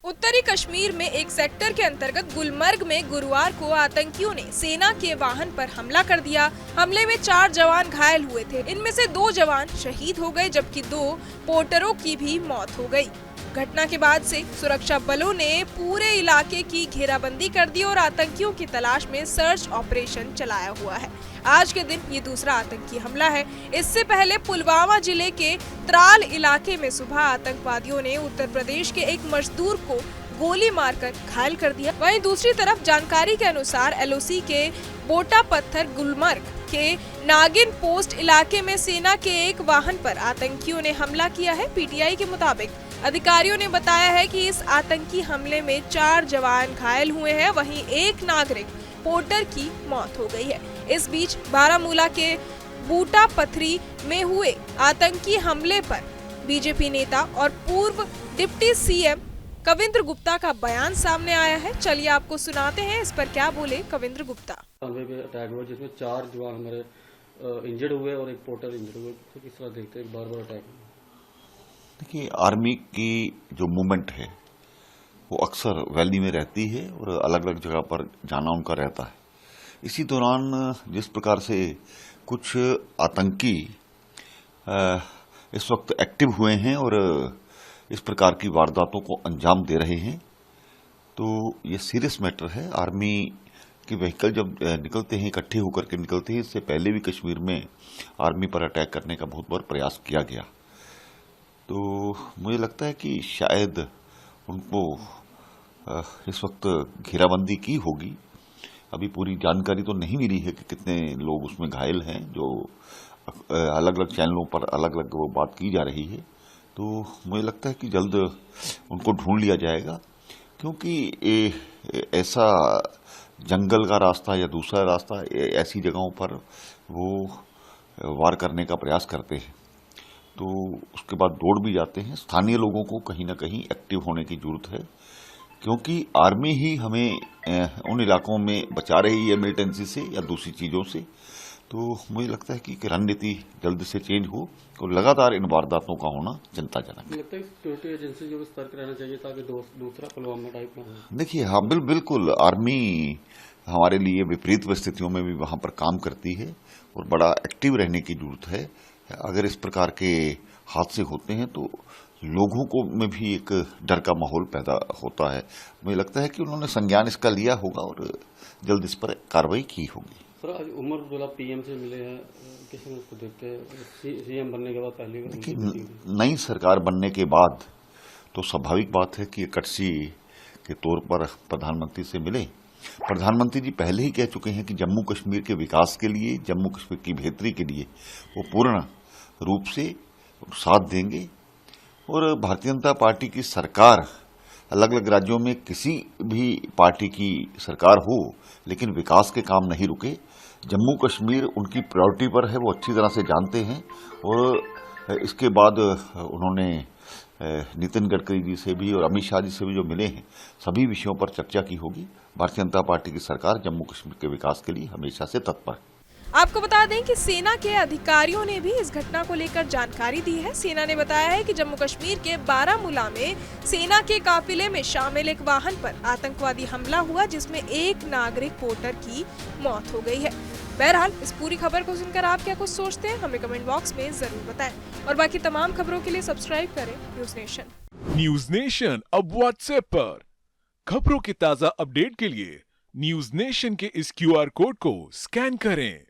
उत्तरी कश्मीर में एक सेक्टर के अंतर्गत गुलमर्ग में गुरुवार को आतंकियों ने सेना के वाहन पर हमला कर दिया। हमले में 4 जवान घायल हुए थे। इनमें से 2 जवान शहीद हो गए जबकि 2 पोर्टरों की भी मौत हो गई। घटना के बाद से सुरक्षा बलों ने पूरे इलाके की घेराबंदी कर दी और आतंकियों की तलाश में सर्च ऑपरेशन चलाया हुआ है। आज के दिन ये दूसरा आतंकी हमला है। इससे पहले पुलवामा जिले के त्राल इलाके में सुबह आतंकवादियों ने उत्तर प्रदेश के एक मजदूर को गोली मारकर घायल कर दिया। वहीं दूसरी तरफ जानकारी के अनुसार एलओसी के बोटा पत्थर गुलमर्ग के नागिन पोस्ट इलाके में सेना के एक वाहन पर आतंकियों ने हमला किया है। पीटीआई के मुताबिक अधिकारियों ने बताया है कि इस आतंकी हमले में 4 जवान घायल हुए हैं, वहीं एक नागरिक पोर्टर की मौत हो गई है। इस बीच बारामूला के बूटा पथरी में हुए आतंकी हमले पर बीजेपी नेता और पूर्व डिप्टी सीएम कविंद्र गुप्ता का बयान सामने आया है। चलिए आपको सुनाते हैं इस पर क्या बोले कविंद्र गुप्ता। अटैक हुआ जिसमें 4 जवान हमारे इंजर्ड हुए और एक पोर्टर इंजर्ड हुए। तो किस तरह देखते हैं बार-बार अटैक? देखिए, आर्मी की जो मूवमेंट है वो अक्सर वैली में रहती है और अलग अलग जगह पर जाना उनका रहता है। इसी दौरान जिस प्रकार से कुछ आतंकी इस वक्त एक्टिव हुए हैं और इस प्रकार की वारदातों को अंजाम दे रहे हैं, तो ये सीरियस मैटर है। आर्मी के व्हीकल जब निकलते हैं, इकट्ठे होकर के निकलते हैं, इससे पहले भी कश्मीर में आर्मी पर अटैक करने का बहुत बार प्रयास किया गया। तो मुझे लगता है कि शायद उनको इस वक्त घेराबंदी की होगी। अभी पूरी जानकारी तो नहीं मिली है कि कितने लोग उसमें घायल हैं, जो अलग अलग चैनलों पर अलग अलग वो बात की जा रही है। तो मुझे लगता है कि जल्द उनको ढूंढ लिया जाएगा, क्योंकि ऐसा जंगल का रास्ता या दूसरा रास्ता ऐसी जगहों पर वो वार करने का प्रयास करते हैं, तो उसके बाद दौड़ भी जाते हैं। स्थानीय लोगों को कहीं ना कहीं एक्टिव होने की जरूरत है, क्योंकि आर्मी ही हमें उन इलाकों में बचा रही है मिलिटेंसी से या दूसरी चीजों से। तो मुझे लगता है कि रणनीति जल्द से चेंज हो और लगातार इन वारदातों का होना चिंताजनक है। लगता है सिक्योरिटी एजेंसी जो सतर्क रहना चाहिए ताकि दूसरा पुलवामा टाइप ना हो। देखिए, हाँ, बिल्कुल आर्मी हमारे लिए विपरीत परिस्थितियों में भी वहां पर काम करती है और बड़ा एक्टिव रहने की जरूरत है। अगर इस प्रकार के हादसे होते हैं तो लोगों को में भी एक डर का माहौल पैदा होता है। मुझे लगता है कि उन्होंने संज्ञान इसका लिया होगा और जल्द इस पर कार्रवाई की होगी। सर, आज उमर अब्दुल्ला पीएम से मिले हैं, किसी ने उसको देखते हैं सीएम बनने के बाद पहली बार? देखिए, नई सरकार बनने के बाद तो स्वाभाविक बात है कि कटसी के तौर पर प्रधानमंत्री से मिले। प्रधानमंत्री जी पहले ही कह चुके हैं कि जम्मू कश्मीर के विकास के लिए, जम्मू कश्मीर की बेहतरी के लिए वो पूर्ण रूप से साथ देंगे। और भारतीय जनता पार्टी की सरकार, अलग अलग राज्यों में किसी भी पार्टी की सरकार हो, लेकिन विकास के काम नहीं रुके। जम्मू कश्मीर उनकी प्रायोरिटी पर है, वो अच्छी तरह से जानते हैं। और इसके बाद उन्होंने नितिन गडकरी जी से भी और अमित शाह जी से भी जो मिले हैं, सभी विषयों पर चर्चा की होगी। भारतीय जनता पार्टी की सरकार जम्मू कश्मीर के विकास के लिए हमेशा से तत्पर है। आपको बता दें कि सेना के अधिकारियों ने भी इस घटना को लेकर जानकारी दी है। सेना ने बताया है कि जम्मू कश्मीर के बारामूला में सेना के काफिले में शामिल एक वाहन पर आतंकवादी हमला हुआ, जिसमें एक नागरिक पोर्टर की मौत हो गई है। बहरहाल इस पूरी खबर को सुनकर आप क्या कुछ सोचते हैं, हमें कमेंट बॉक्स में जरूर बताएं। और बाकी तमाम खबरों के लिए सब्सक्राइब करें न्यूज नेशन। न्यूज नेशन अब व्हाट्सएप पर खबरों के ताजा अपडेट के लिए न्यूज नेशन के इस QR कोड को स्कैन करें।